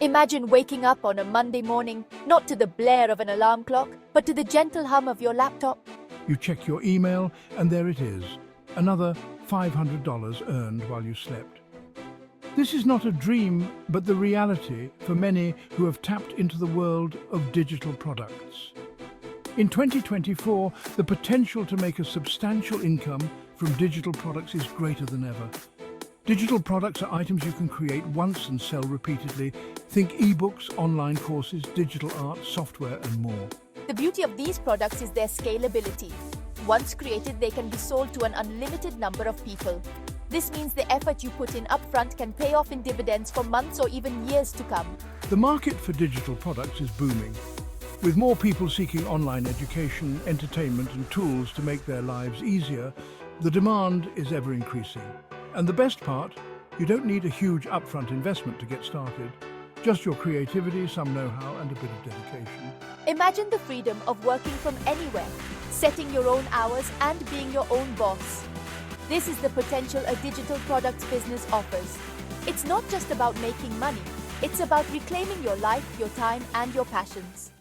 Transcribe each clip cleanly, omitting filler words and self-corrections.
Imagine waking up on a Monday morning, not to the blare of an alarm clock, but to the gentle hum of your laptop. You check your email, and there it is, another $500 earned while you slept. This is not a dream, but the reality for many who have tapped into the world of digital products. In 2024, the potential to make a substantial income from digital products is greater than ever. Digital products are items you can create once and sell repeatedly. Think ebooks, online courses, digital art, software, and more. The beauty of these products is their scalability. Once created, they can be sold to an unlimited number of people. This means the effort you put in upfront can pay off in dividends for months or even years to come. The market for digital products is booming, with more people seeking online education, entertainment, and tools to make their lives easier. The demand is ever increasing. And the best part, you don't need a huge upfront investment to get started. Just your creativity, some know-how, and a bit of dedication. Imagine the freedom of working from anywhere, setting your own hours and being your own boss. This is the potential a digital products business offers. It's not just about making money, it's about reclaiming your life, your time, and your passions.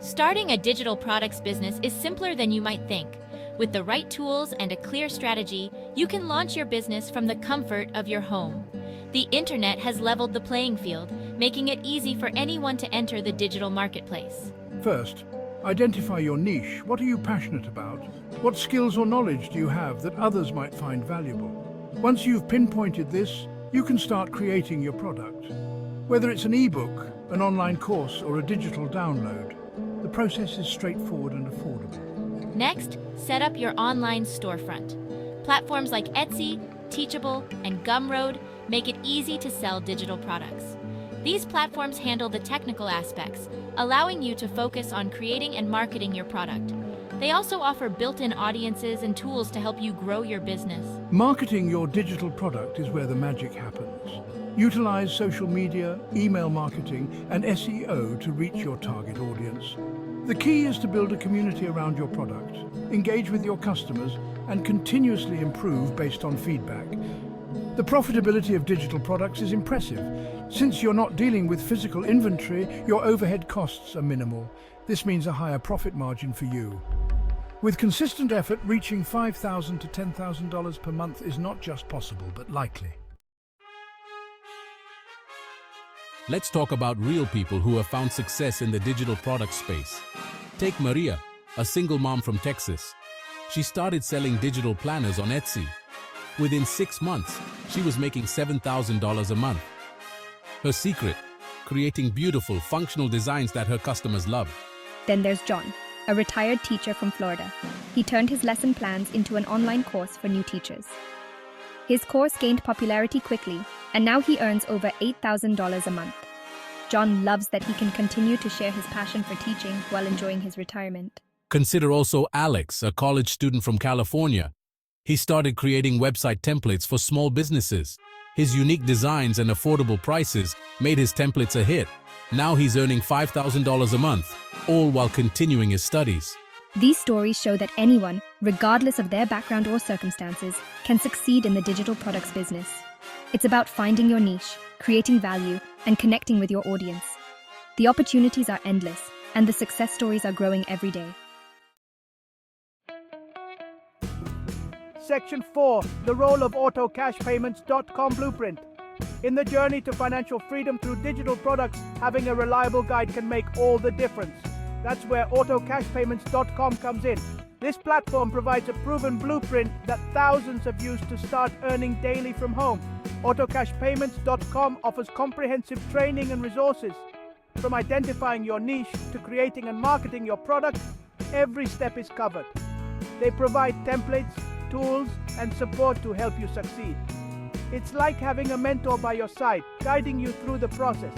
Starting a digital products business is simpler than you might think. With the right tools and a clear strategy, you can launch your business from the comfort of your home. The internet has leveled the playing field, making it easy for anyone to enter the digital marketplace. First, identify your niche. What are you passionate about? What skills or knowledge do you have that others might find valuable? Once you've pinpointed this, you can start creating your product. Whether it's an ebook, an online course, or a digital download, the process is straightforward and affordable. Next, set up your online storefront. Platforms like Etsy, Teachable, and Gumroad make it easy to sell digital products. These platforms handle the technical aspects, allowing you to focus on creating and marketing your product. They also offer built-in audiences and tools to help you grow your business. Marketing your digital product is where the magic happens. Utilize social media, email marketing, and SEO to reach your target audience. The key is to build a community around your product, engage with your customers, and continuously improve based on feedback. The profitability of digital products is impressive. Since you're not dealing with physical inventory, your overhead costs are minimal. This means a higher profit margin for you. With consistent effort, reaching $5,000 to $10,000 per month is not just possible, but likely. Let's talk about real people who have found success in the digital product space. Take Maria, a single mom from Texas. She started selling digital planners on Etsy. Within 6 months, she was making $7,000 a month. Her secret? Creating beautiful, functional designs that her customers love. Then there's John, a retired teacher from Florida. He turned his lesson plans into an online course for new teachers. His course gained popularity quickly, and now he earns over $8,000 a month. John loves that he can continue to share his passion for teaching while enjoying his retirement. Consider also Alex, a college student from California. He started creating website templates for small businesses. His unique designs and affordable prices made his templates a hit. Now he's earning $5,000 a month, all while continuing his studies. These stories show that anyone, regardless of their background or circumstances, can succeed in the digital products business. It's about finding your niche, creating value, and connecting with your audience. The opportunities are endless, and the success stories are growing every day. Section 4. The role of AutoCashPayments.com Blueprint. In the journey to financial freedom through digital products, having a reliable guide can make all the difference. That's where AutoCashPayments.com comes in. This platform provides a proven blueprint that thousands have used to start earning daily from home. AutoCashPayments.com offers comprehensive training and resources. From identifying your niche to creating and marketing your product, every step is covered. They provide templates, tools, and support to help you succeed. It's like having a mentor by your side, guiding you through the process.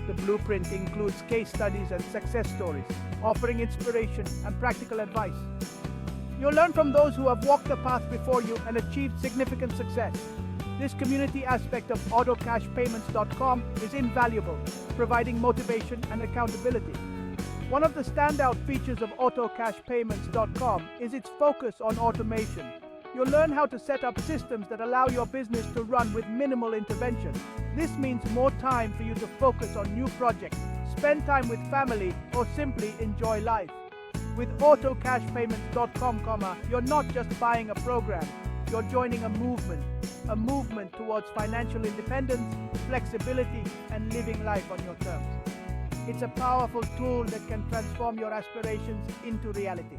The blueprint includes case studies and success stories, offering inspiration and practical advice. You'll learn from those who have walked the path before you and achieved significant success. This community aspect of AutoCashPayments.com is invaluable, providing motivation and accountability. One of the standout features of AutoCashPayments.com is its focus on automation. You'll learn how to set up systems that allow your business to run with minimal intervention. This means more time for you to focus on new projects, spend time with family, or simply enjoy life. With AutoCashPayments.com, you're not just buying a program, you're joining a movement towards financial independence, flexibility, and living life on your terms. It's a powerful tool that can transform your aspirations into reality.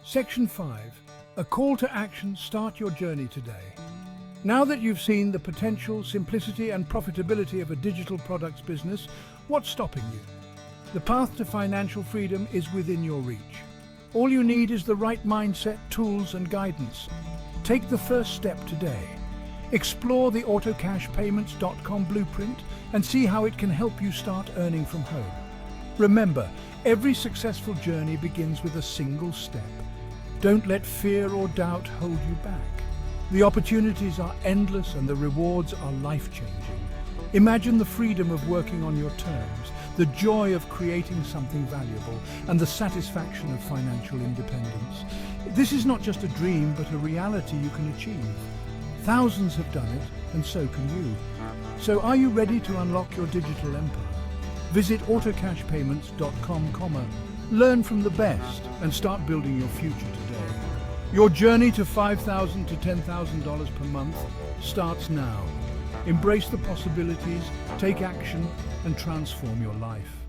Section 5. A call to action. Start your journey today. Now that you've seen the potential, simplicity and profitability of a digital products business, what's stopping you? The path to financial freedom is within your reach. All you need is the right mindset, tools and guidance. Take the first step today. Explore the AutoCashPayments.com blueprint and see how it can help you start earning from home. Remember, every successful journey begins with a single step. Don't let fear or doubt hold you back. The opportunities are endless and the rewards are life-changing. Imagine the freedom of working on your terms, the joy of creating something valuable, and the satisfaction of financial independence. This is not just a dream, but a reality you can achieve. Thousands have done it, and so can you. So are you ready to unlock your digital empire? Visit AutoCashPayments.com, learn from the best, and start building your future today. Your journey to $5,000 to $10,000 per month starts now. Embrace the possibilities, take action, and transform your life.